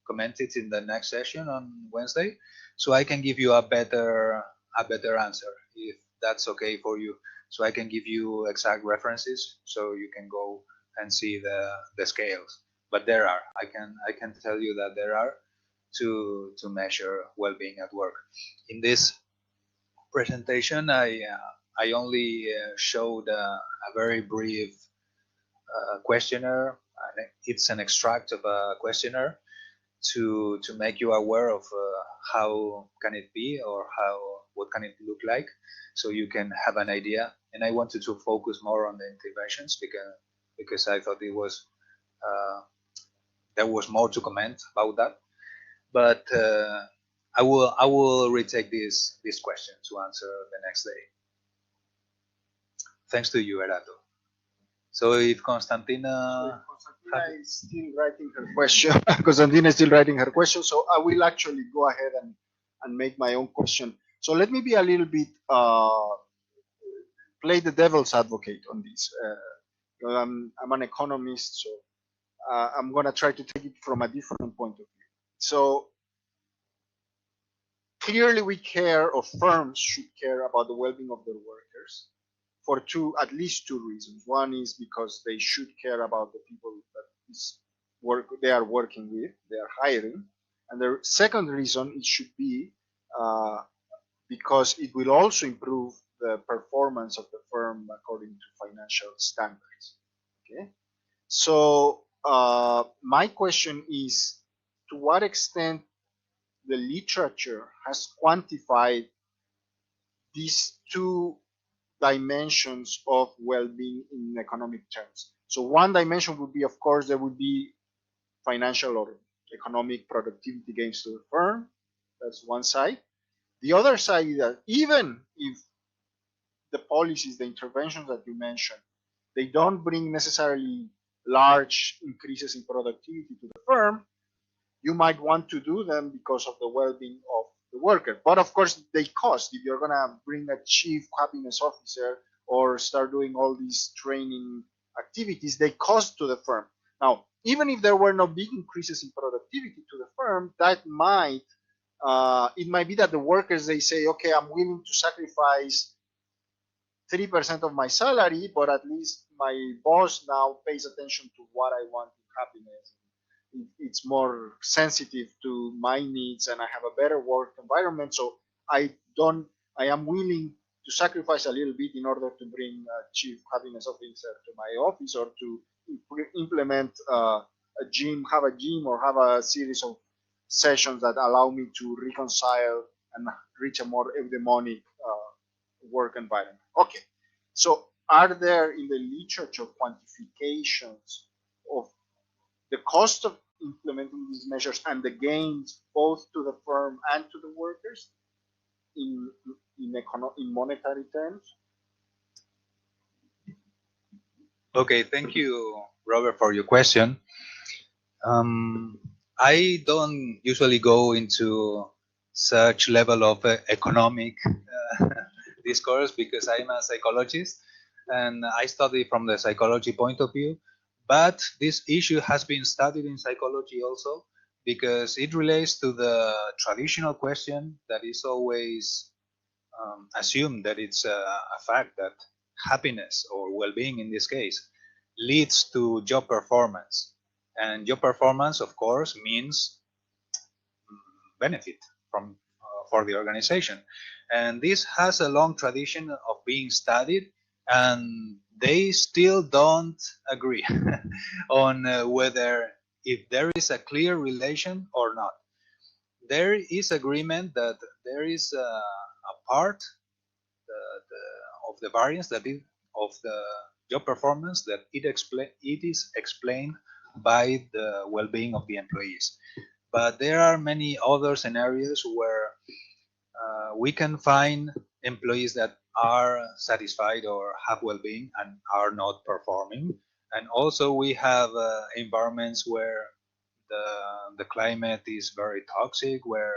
comment it in the next session on Wednesday, so I can give you a better answer if that's okay for you. So I can give you exact references, so you can go and see the scales. But there are. I can tell you that there are to measure well-being at work. In this presentation, I only showed a very brief questionnaire. It's an extract of a questionnaire to make you aware of how can it be, or what can it look like, so you can have an idea. And I wanted to focus more on the interventions because I thought it was there was more to comment about that. But I will retake this question to answer the next day. Thanks to you, Erato. So if Constantina is still writing her question, Constantina is still writing her question, so I will actually go ahead and make my own question. So let me be a little bit play the devil's advocate on this. I'm an economist, so I'm gonna try to take it from a different point of view. So clearly we care, or firms should care about the well-being of their workers for at least two reasons. One is because they should care about the people that they are working with, they are hiring. And the second reason, it should be because it will also improve the performance of the firm according to financial standards. Okay. So my question is, to what extent the literature has quantified these two dimensions of well-being in economic terms? So one dimension would be, of course, there would be financial or economic productivity gains to the firm. That's one side. The other side is that even if the policies, the interventions that you mentioned, they don't bring necessarily large increases in productivity to the firm, you might want to do them because of the well-being of the worker. But of course, they cost. If you're going to bring a chief happiness officer or start doing all these training activities, they cost to the firm. Now, even if there were no big increases in productivity to the firm, that might, it might be that the workers, they say, okay, I'm willing to sacrifice 3% of my salary, but at least my boss now pays attention to what I want in happiness. It's more sensitive to my needs, and I have a better work environment. So I am willing to sacrifice a little bit in order to bring a chief happiness officer to my office, or to implement have a gym, or have a series of sessions that allow me to reconcile and reach a more eudaimonic work environment. Okay, so are there in the literature quantifications of the cost of implementing these measures and the gains both to the firm and to the workers in monetary terms? Okay, thank you, Robert, for your question. I don't usually go into such level of economic discourse because I'm a psychologist and I study from the psychology point of view. But this issue has been studied in psychology also because it relates to the traditional question that is always assumed that it's a fact that happiness, or well-being in this case, leads to job performance. And job performance, of course, means benefit for the organization. And this has a long tradition of being studied, and they still don't agree on whether if there is a clear relation or not. There is agreement that there is a part of the variance of the job performance that it is explained by the well-being of the employees. But there are many other scenarios where we can find employees that are satisfied or have well-being and are not performing. And also we have environments where the climate is very toxic, where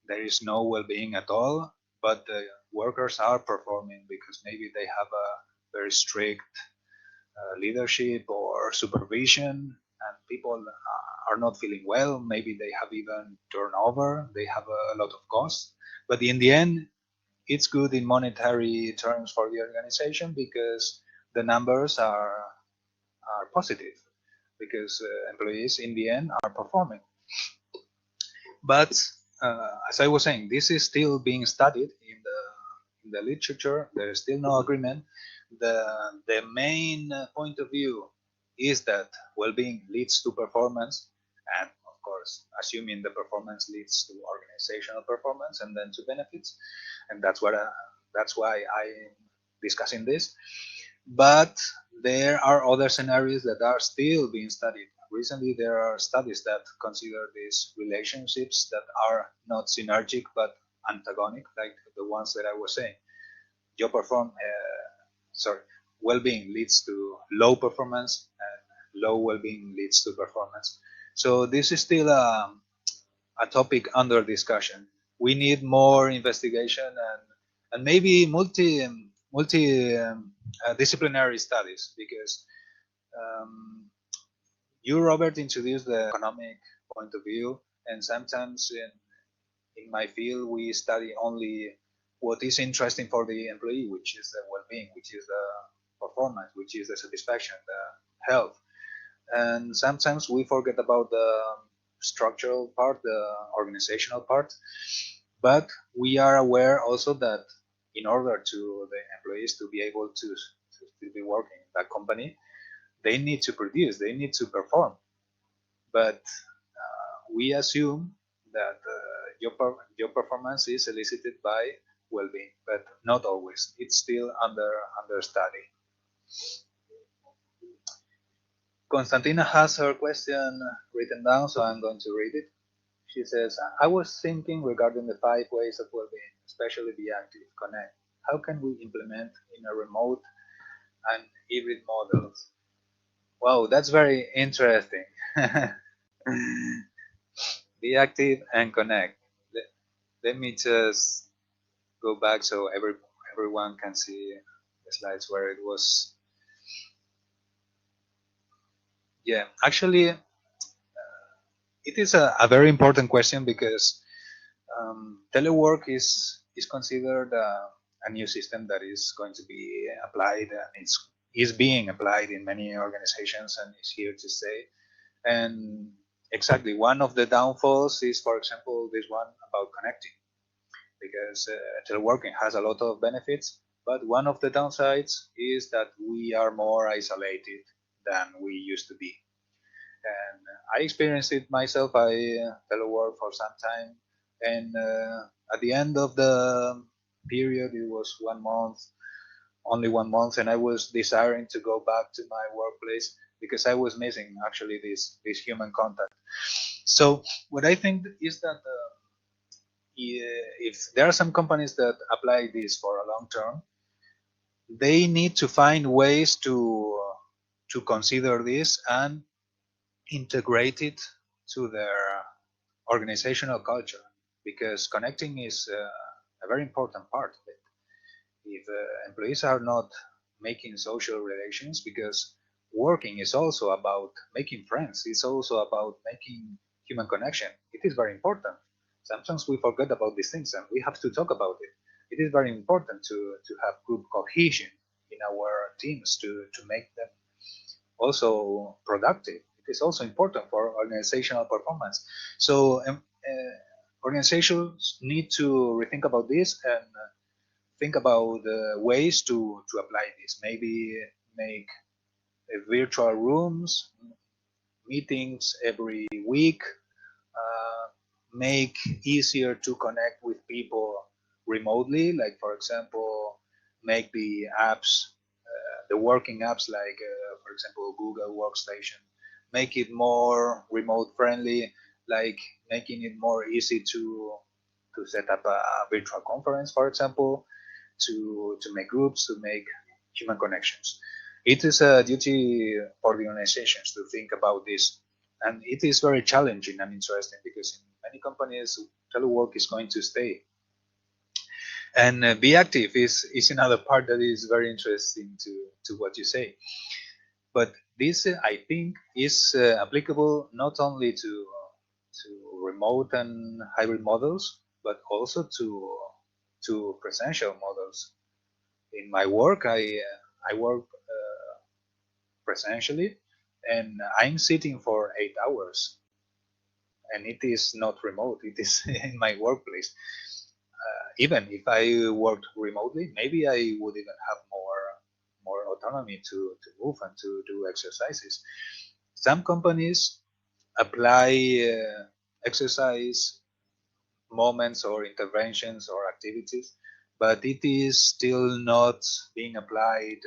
there is no well-being at all, but the workers are performing because maybe they have a very strict leadership or supervision, and people are not feeling well. Maybe they have even turnover, they have a lot of costs. But in the end, it's good in monetary terms for the organization because the numbers are positive, because employees in the end are performing. But as I was saying, this is still being studied in the literature. There is still no agreement. The main point of view is that well-being leads to performance, and of course, assuming the performance leads to organizational performance and then to benefits, and that's why I'm discussing this. But there are other scenarios that are still being studied. Recently, there are studies that consider these relationships that are not synergic but antagonic, like the ones that I was saying. Your well-being leads to low performance, and low well-being leads to performance. So this is still a topic under discussion. We need more investigation and maybe disciplinary studies, because you, Robert, introduced the economic point of view, and sometimes in my field we study only what is interesting for the employee, which is the well-being, which is the performance, which is the satisfaction, the health, and sometimes we forget about the structural part, the organizational part. But we are aware also that in order to the employees to be able to be working in that company, they need to produce, they need to perform. But we assume that your performance is elicited by well-being, but not always. It's still under study. Constantina has her question written down, so I'm going to read it. She says, I was thinking regarding the 5 ways of well-being, especially be active, connect. How can we implement in a remote and hybrid models? Wow, that's very interesting. Be active and connect. Let me just go back so everyone can see the slides where it was. Yeah, actually, it is a very important question, because telework is considered a new system that is going to be applied, and is being applied in many organizations and is here to stay. And exactly, one of the downfalls is, for example, this one about connecting, because teleworking has a lot of benefits, but one of the downsides is that we are more isolated than we used to be. And I experienced it myself. I teleworked for some time, and at the end of the period, it was 1 month, only 1 month, and I was desiring to go back to my workplace because I was missing actually this human contact. So what I think is that if there are some companies that apply this for a long term, they need to find ways to consider this and integrate it to their organizational culture, because connecting is a very important part of it. If employees are not making social relations, because working is also about making friends, it's also about making human connection, it is very important. Sometimes we forget about these things and we have to talk about it. It is very important to have group cohesion in our teams, to make them also productive. It is also important for organizational performance. So organizations need to rethink about this and think about ways to apply this. Maybe make virtual rooms, meetings every week, make easier to connect with people remotely, like for example, make the apps, the working apps like for example Google Workstation, make it more remote friendly, like making it more easy to set up a virtual conference, for example, to make groups, to make human connections. It is a duty for the organizations to think about this, and it is very challenging and interesting because in many companies telework is going to stay. And be active is another part that is very interesting to what you say. But this, I think, is applicable not only to remote and hybrid models, but also to presential models. In my work, I work presentially, and I'm sitting for 8 hours, and it is not remote. It is in my workplace. Even if I worked remotely, maybe I would even have more autonomy to move and to do exercises. Some companies apply exercise moments or interventions or activities, but it is still not being applied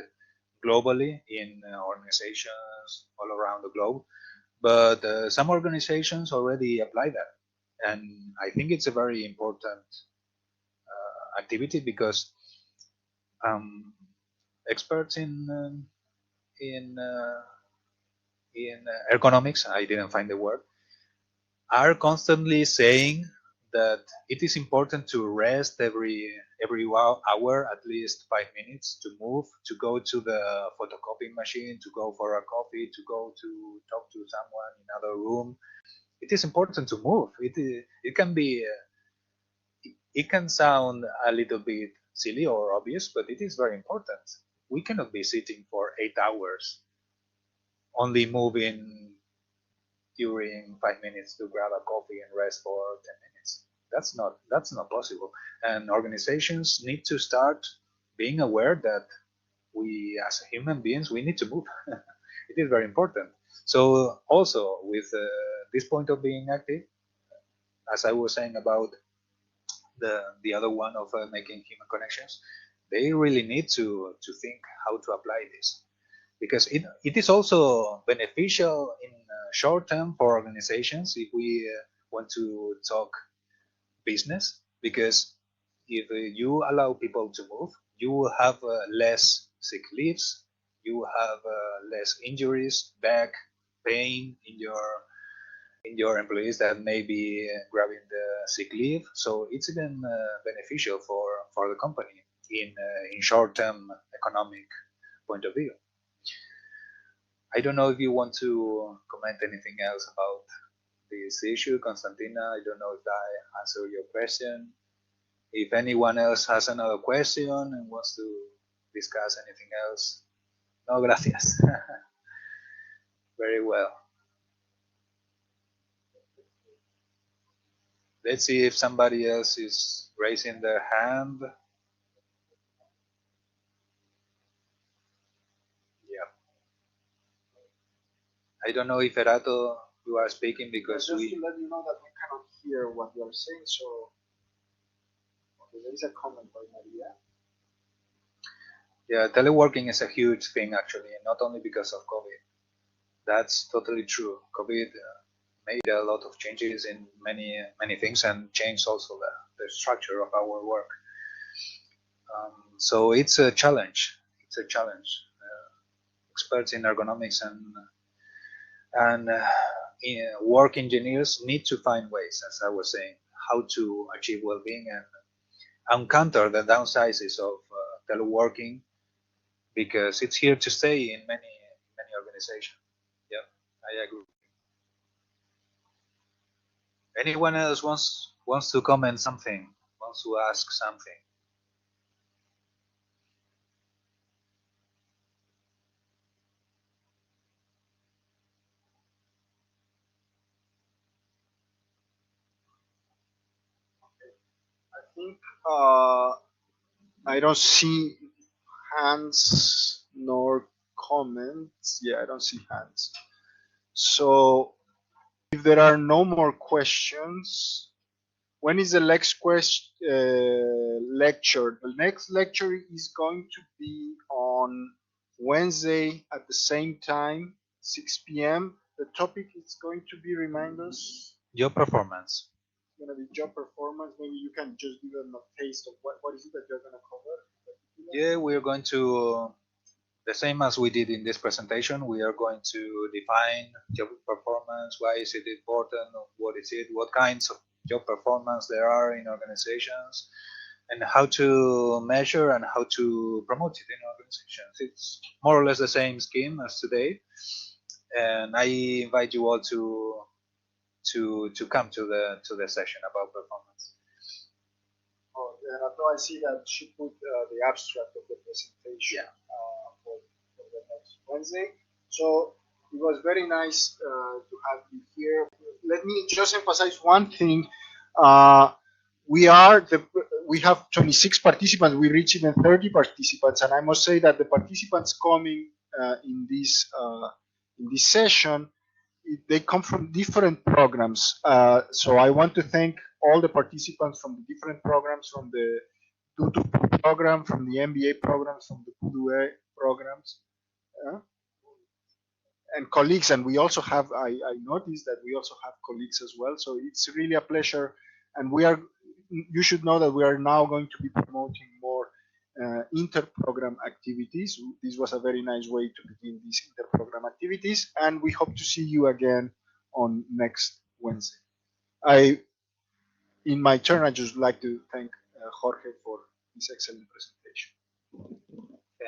globally in organizations all around the globe. But some organizations already apply that, and I think it's a very important activity because experts in ergonomics, I didn't find the word, are constantly saying that it is important to rest every hour, at least 5 minutes, to move, to go to the photocopying machine, to go for a coffee, to go to talk to someone in another room. It is important to move. It can be it can sound a little bit silly or obvious, but it is very important. We cannot be sitting for 8 hours only moving during 5 minutes to grab a coffee and rest for 10 minutes. That's not possible. And organizations need to start being aware that we as human beings, we need to move. It is very important. So also with this point of being active, as I was saying about the other one of making human connections, they really need to think how to apply this, because it is also beneficial in short term for organizations if we want to talk business, because if you allow people to move, you will have less sick leaves, you have less injuries, back pain in your employees that may be grabbing the sick leave. So it's even beneficial for the company in short term economic point of view. I don't know if you want to comment anything else about this issue, Constantina. I don't know if I answered your question. If anyone else has another question and wants to discuss anything else. No, gracias. Very well. Let's see if somebody else is raising their hand. I don't know if Erato, you are speaking because just to let you know that we cannot hear what you are saying, so okay, there is a comment by Maria. Yeah, teleworking is a huge thing actually, not only because of COVID. That's totally true. COVID made a lot of changes in many things and changed also the structure of our work. So it's a challenge. It's a challenge. Experts in ergonomics and work engineers need to find ways, as I was saying, how to achieve well-being and counter the downsides of teleworking, because it's here to stay in many organizations. Yeah, I agree. Anyone else wants to comment something? Wants to ask something? I think I don't see hands nor comments. Yeah, I don't see hands. So if there are no more questions, when is the next lecture? The next lecture is going to be on Wednesday at the same time, 6 p.m. The topic is going to be, remind us? Job performance. It's going to be job performance. Maybe you can just give them a taste of what is it that you're going to cover? Yeah, we're going to, the same as we did in this presentation, we are going to define job performance, why is it important, what is it, what kinds of job performance there are in organizations, and how to measure and how to promote it in organizations. It's more or less the same scheme as today, and I invite you all to come to the session about performance. Oh, and I see that she put the abstract of the presentation for the next Wednesday. So it was very nice to have you here. Let me just emphasize one thing. We have 26 participants. We reach even 30 participants, and I must say that the participants coming in this session they come from different programs. So I want to thank all the participants from the different programs, from the Tutu program, from the MBA programs, from the Pudue programs, and colleagues. And we also have, I noticed that we also have colleagues as well. So it's really a pleasure. And you should know that we are now going to be promoting more inter-program activities. This was a very nice way to begin these inter-program activities, and we hope to see you again on next Wednesday. In my turn, I just like to thank Jorge for this excellent presentation.